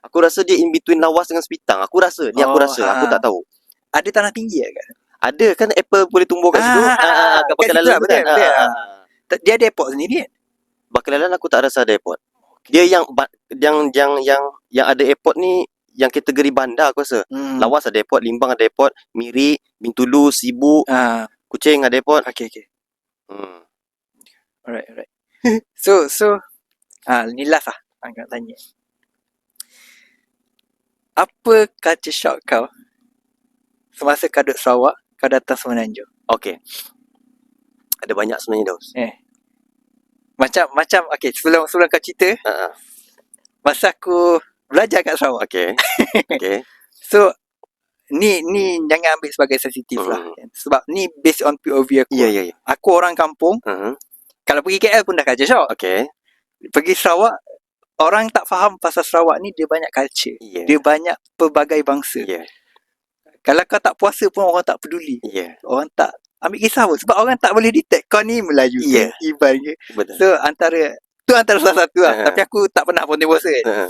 Aku rasa dia in between Lawas dengan Sepitang. Aku rasa. Aku tak tahu. Ada tanah tinggi kan? Ada kan apple boleh tumbuh kat situ. Kat Bakalan tu kan. Dia ada airport sendiri kan? Bakalan aku tak rasa ada airport. Dia yang ada airport ni yang kategori bandar aku rasa. Lawas ada airport, Limbang ada airport, Miri, Bintulu, Sibu, Kuching ada airport. Okay. Alright. So ni last lah nak tanya. Apa culture shock kau semasa kau duduk Sarawak, kau datang Semenanjung? Okay. Ada banyak sebenarnya Daus. Macam okay, sebelum kau cerita, masa aku belajar kat Sarawak. Okay. So ni jangan ambil sebagai sensitif lah. Sebab ni based on POV aku. Ya. Aku orang kampung. Kalau pergi KL pun dah culture shock. Okay. Pergi Sarawak, orang tak faham pasal Sarawak ni dia banyak culture. Dia banyak pelbagai bangsa. Kalau kau tak puasa pun orang tak peduli. Orang tak ambil kisah pun. Sebab orang tak boleh detect kau ni Melayu ke, Iban ke. Betul. So antara salah satu lah. Tapi aku tak pernah pun puasa kan.